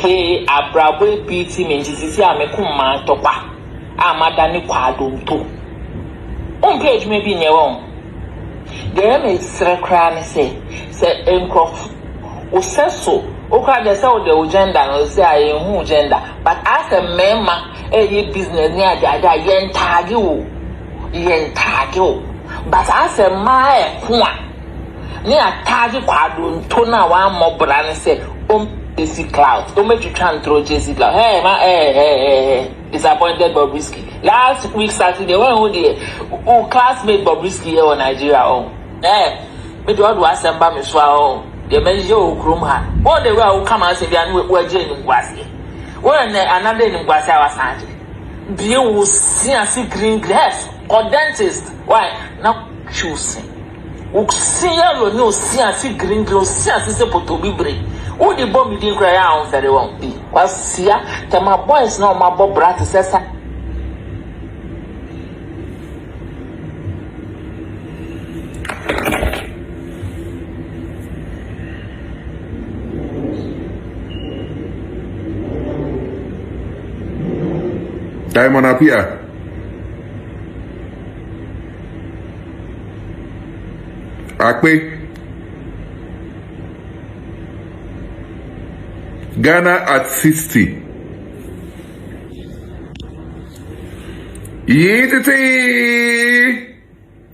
play abrabo PT menjisi amekuma topa amadani kwadonto page maybe nyewo there may secret say encroft oseso okra dey say the gender no say I who gender but as a member business near the yen tag you but as a my near tag kwadonto na one more brand say JC Cloud. Don't make you try and throw JC Cloud. Hey, disappointed Bobrisky. Last week Saturday, when who classmate Bobrisky here in Nigeria? Me do what was about me so. The men you room ha. All the way who come and say they are we're Jane Gwasi. When another in Gwasi was Sandy. Be you see and see green glass or dentist. Why now choosing? Who see yellow no see and see green glass see and see potobi break. Who the bomb didn't cry out very well? Was here, tell my boys now, my bob brat says. Diamond Appiah. Appiah. Ghana at 60. Yititi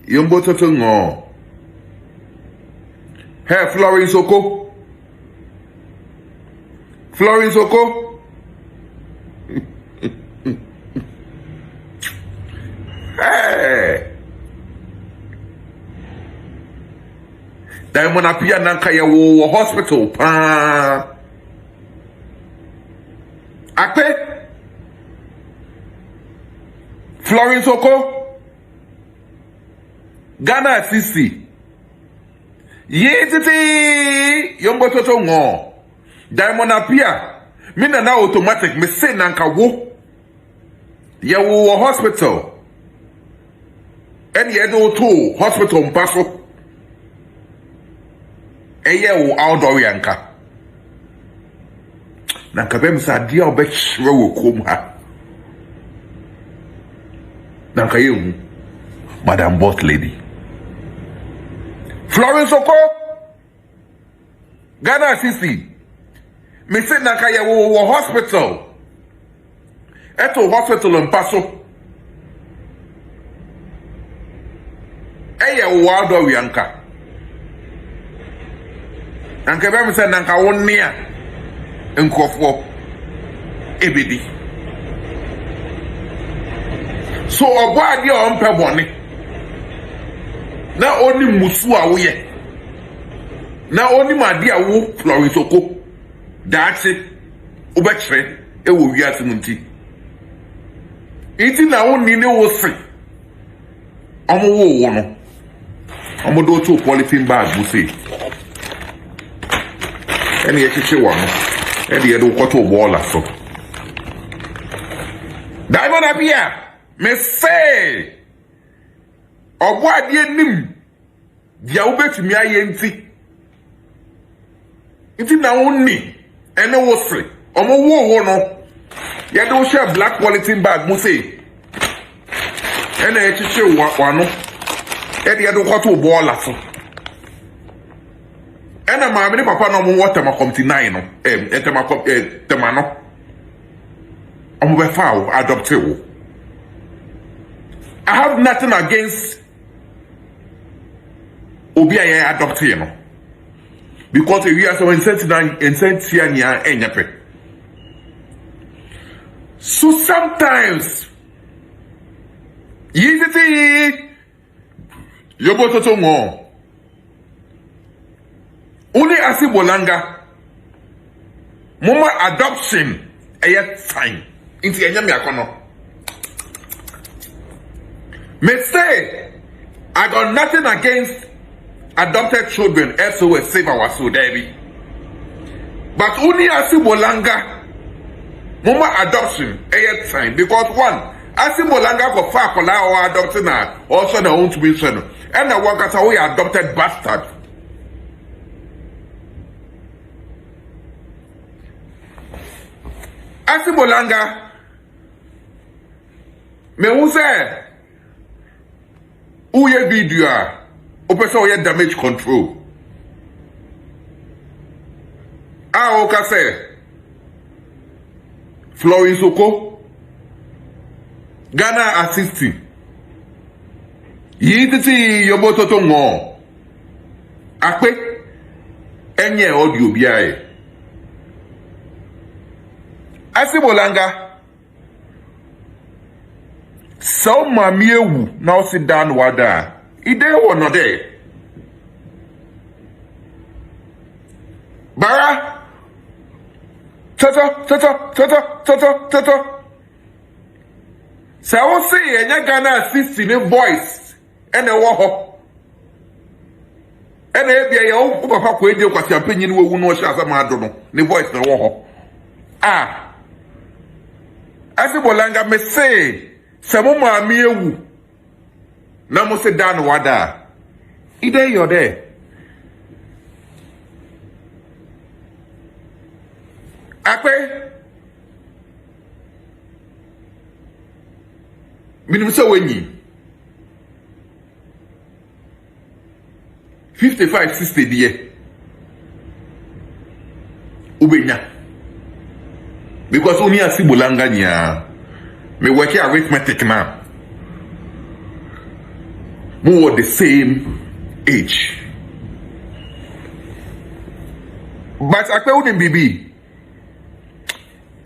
Yumbo Totongo. Hey, Florence Oko. Florence Oko. Hey. Diamond Appiah Nankaya wo hospital. Appiah Florence Oko Ghana at 60. Yetiti Yombo Toto Ngo Diamond Appiah Mina na automatic me say nanka wo ya wo hospital and ye do to hospital mpaso eye wo outdoor yanka nanka bem sa dia obechwe wo kom ha nanka ye Madam Boss Lady Florence Oko Ghana CC me say nanka ye wo hospital eto hospital mpaso eye wo outdoor yanka nanka bem sa nanka wonia nkofo ebedi so obo ade on pebone na oni musu a wo ye na oni made a wo Florence Oko daate obekere e wo wiase munti iti na oni ne wo se omo wo no omo do to polythene bag bu se eni e chiche wa no and the other quarter wall so. Diamond Appiah, me say, or what ye nim, the obet me ayenti. It's now only, and no was free, or more no. You don't share black quality bag, Muse. And I show one, and the other quarter wall so. And a mammy papa no more water ma come to nine temano. I'm foul adopted. I have nothing against Obia adopted. Because we are so insensitive and sensitive and yape. So sometimes you both to more. Only asi bolanga mama adoption a time into enyame akono me say I got nothing against adopted children SOS save our soul baby but only asi bolanga mama adoption a time because one asi bolanga go far kola or adopting na also na own to be son and na wakata we adopted bastard. Asibolanga. Me who say who ye video o person ye damage control. O ka say Florence Oko Ghana assisting. Yititi yoboto to ngo. Akpe enye audio biae. Asibolanga so mami ewu na o sit down wada. Ide wo no there. Bara Toto. So I say enya Ghana assisting in voice and a wo and e bia ye wo papa ko eje kwasi ampanyin wo no sha sama ado no ne voice na wo ho. Asibolanga me say se mo maami ewu na mo se dan wada. Ide yo there. Akwe minim se wenyi 55-60 die ubenya because only Asibolanga nya me work arithmetic now more the same age but akwe wouldn't be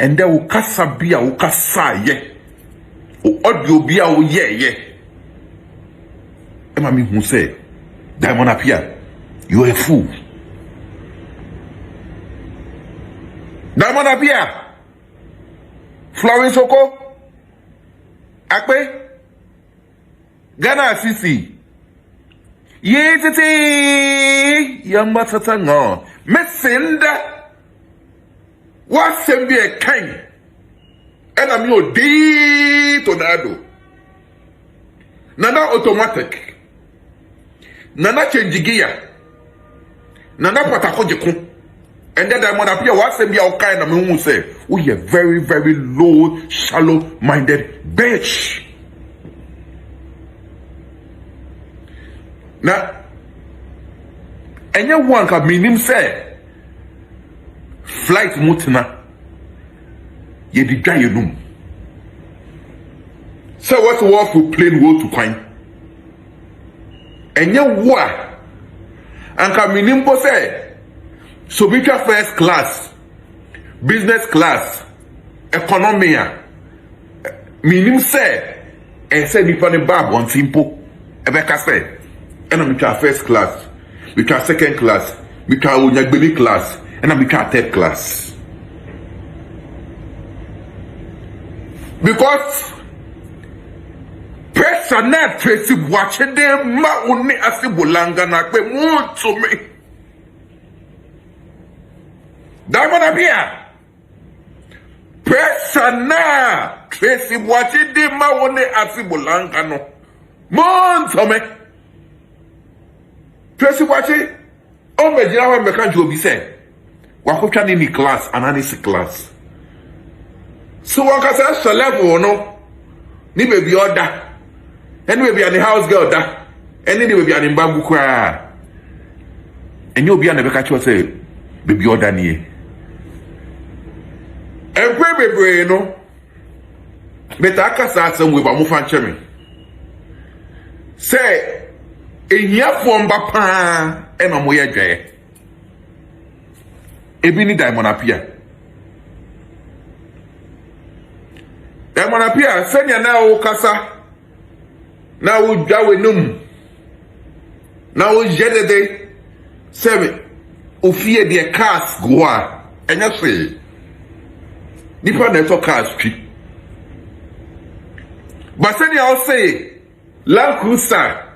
and then ukasa bia ukasa ye o audio bia o ye Emma who say Diamond Appiah, you are a fool. Diamond Appiah, Florence Oko, Akpe, Ghana Assisi, Yetiti, Yamba Tatango, Mesenda, what send be a kind, and I'm your D tornado. Nana automatic. Nana change gear. Nana patakojeku. And then Diamond Appiah what say be all kind of me say, we are very, very low, shallow-minded bitch. Now, anyone can mean him say, flight mutna, ye di guy you know. So what's worth to plain woe to find? And you what? And can mean say, so be first class, business class, economy. Meaning say, and say me for the bab on simple. Ebeka say, and I'm first class, we can second class, we can unyagbebi class, and I'm third class. Because personal tracy watching them ma only Asibolanga na kwe mo to me. Diamond Appiah. Personal tracy watching them ma only Asibolanga no. Mo to me. Tracy watching. Oh me jina wa meka jobi say. Wakotwa ni class analysis class. So wakasa sa level no. Ni baby order. And we be an house girl da. And then we be an imbabu kwa. And you'll be an ebeka say baby order ni. And baby no. Beta akasa asem we ba mo fan chemi. Say enya fo mba pa e na mo ye dwe. Ebi ni Diamond Appiah. Diamond Appiah senya na o kasa. Na wo dwawe num. Na wo jedede. Sebe ofie de cars go a. Enya fe. Nipa na to cars twi. But senya o say Land Cruiser.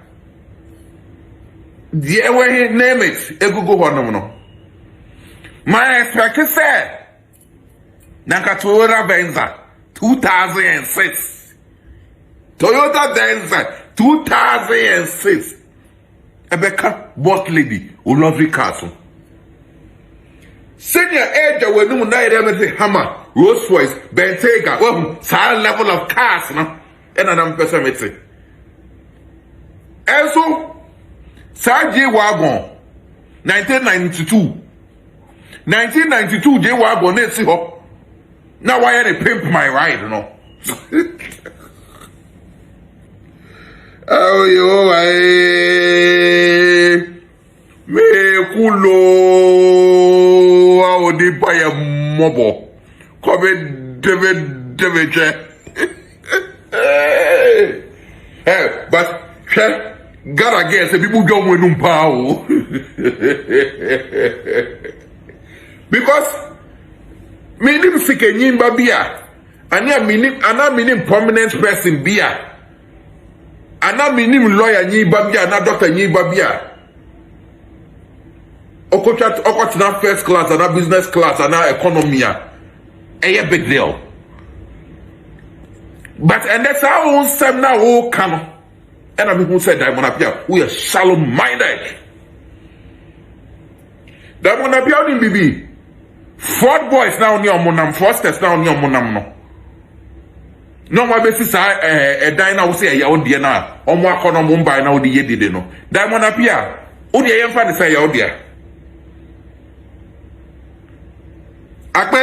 The way name it, egugo honom no. My expect say Toyota Venza 2006. Toyota Venza 2006. Ebeka boss lady who love the castle. Senior age when you na everything hammer, Rolls Royce, Bentayga, well, some level of cars, no, and another person may say. And so, J Wagon, 1992. 1992 J Wagon, let's see how. Now why are they pimp my ride, you know? Oh, yo, me kulo awo di pa ya mobo ko be deve but gotta guess people don't win power because minim sikenyin ba bia ana minim prominent person bia ana minim lawyer nyi ba bia na doctor nyi ba bia Okotina first class and business class and economy a big deal. But and that's how we say now who come. And I mean who said Diamond Appiah, we are shallow minded. Diamond Appiah in BB. Ford boys now near Monam, Fosters now near Monam no. No my basis a diner will say ya dear now. Or more economy by now the ye did no. Diamond Appiah, who the young fan say ya dear. Akpe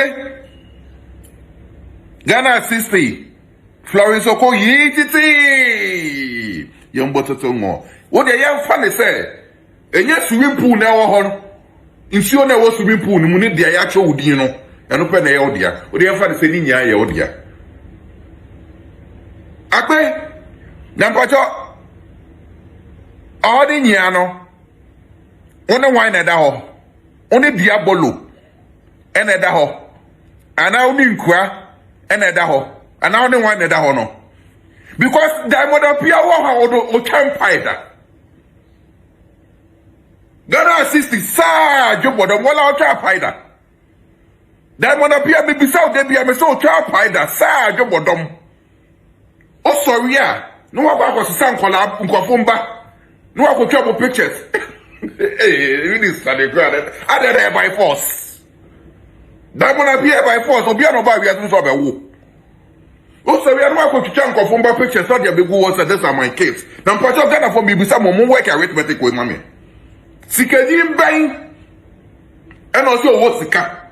Ghana 60 Florence Oko yititi Yombo Tomo. What the young fan say? Enye swimming pool na wo ho. Nsuo na wo swimming pool mu ne dia ya cho udi no. Eno pe na ye odia. What the young fan say ni nya ye odia. Akpe na mpacho odi nya no. One wine na da ho. One diabolo. Ene da ho ana oni nkwa ene da ho ana oni wan da ho no because Diamond Appiah wo ha o champion Ghana 60 sa jobodo wala o champion Diamond Appiah me bisa o de bia me so champion sa jobodom o sorry a no wa kwa so nkola nkofo mba no wa ko twa pictures eh really study grad I there by force Diamond Appiah by force, obi no ba we atu so be wo. O so we no akọ twitwa nkofo mba pictures so dey be go was this are my kids. Na mpacho Ghana for me bisa mo work arithmetic with mama. Sikadi mban. E no so wo sika.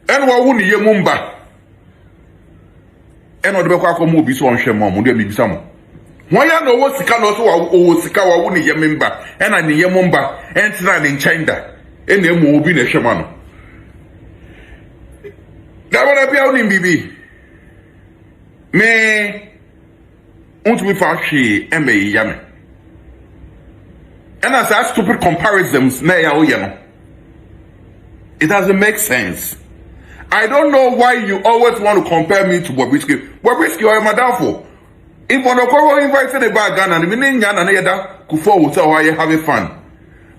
E no wo ni yemu mba. E no de be kwa akọ mo obi so onhwe mo de me bisa mo. Wọ́n yá no wo sika no so wo sika wa wo ni yemu mba. E na ni yemu mba. E ntina ni nchenda. E na emu obi na hwema no. Diamond Appiah on BB. Me want me for she MA yame. And as that stupid comparisons na ya no. It doesn't make sense. I don't know why you always want to compare me to Bobrisky. Bobrisky or madam for. If one of our invited about Ghana, the meaning Yana Neda Kufo will tell why you having fun.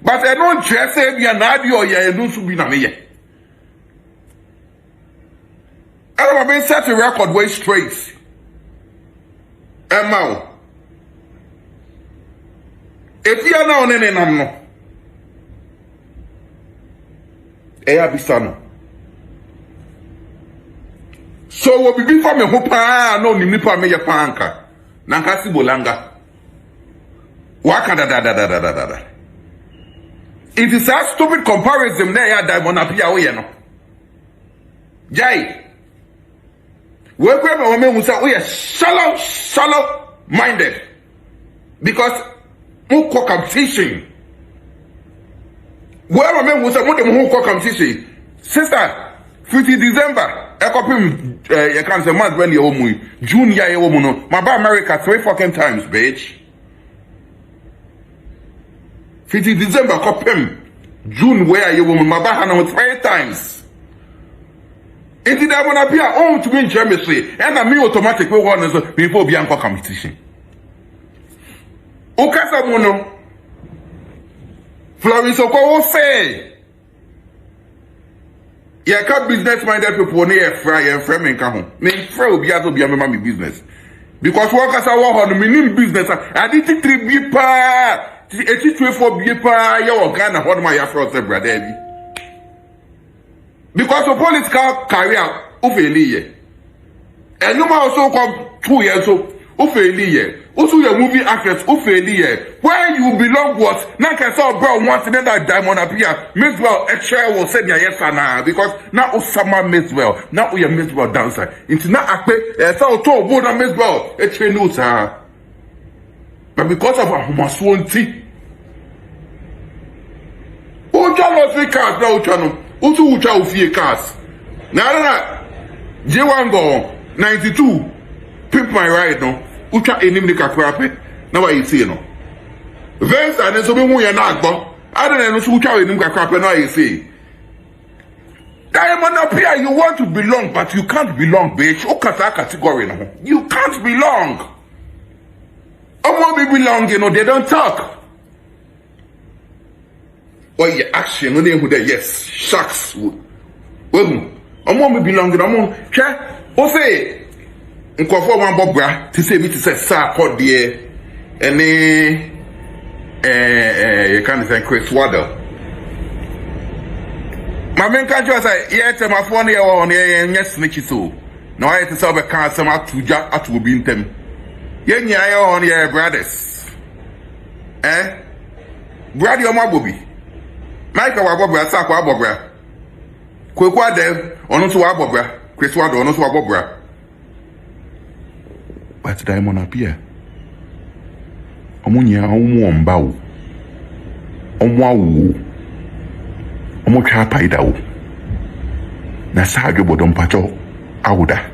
But I don't just say be an audio or ya do to be na me. I don't have set a record way straight. Emma. If you are now on any number, Bisano. So what be before me hopa no ni nipa me ya panka. Nankasi bolanga. Waka da. It is a stupid comparison there ya Diamond Appiah oyeno. Jai. We grab our men who say we are shallow minded because who call competition. Where our men who say what them who call competition. Sister, 50 December, I copy you can't say month when you home June ya home no. My ba America 3 fucking times, bitch. 50 December copy June where you home my ba hana 3 times. Enti Diamond Appiah on to win Germany and a me automatic we want before be anchor competition. Okasa mono Florence Oko say yeah, can business minded people near fry and framing come. Me fry will be able to be a me business. Because workers are on minimum business. I did 3 be pa 84 be pa your Ghana what my afro brother. Because of political career, ufeli and you also come 2 years old, ufeli also your movie actress, ufeli where you belong was, now can saw bro once another diamond appear, Miss Well, a chair will say yes now, because now Osama Miss Well, now we are Miss Well dancer. Into now Appiah, so told Boda Miss Well, a chain news, but because of a homaswonti, Ucha no free cars now, channel. Utu ucha ufie cars. Na J1 92. Pimp my ride no. Ucha enim ni kakrape. Na wa yisi no. Vens and so be mu ya na agbo. Ada na no so ucha enim kakrape na yisi. Diamond Appiah, you want to belong, but you can't belong, bitch. Okata category no. You can't belong. Omo be belong, you know, they don't talk. Or your action, no name who they yes, sharks. Well, a moment belonging a moment. O say, in conform one bobra to say me to say, sir, for the you can't say Chris Waddle. My main country say, yes, my phone here on yes, snitchy so. No, I had to solve a car, some out to jack at will be in them. Yen ya on your brothers. Brady or my bobby. Michael Wabobra, Sako Abobra. Kwekwa Dev, Onosu Abobra, Chris Wado, Onosu Abobra. But Diamond Appiah. Omunya, Omuambao. Omwawu. Omocha Paidao. Nasajo Bodon Pacho, Auda.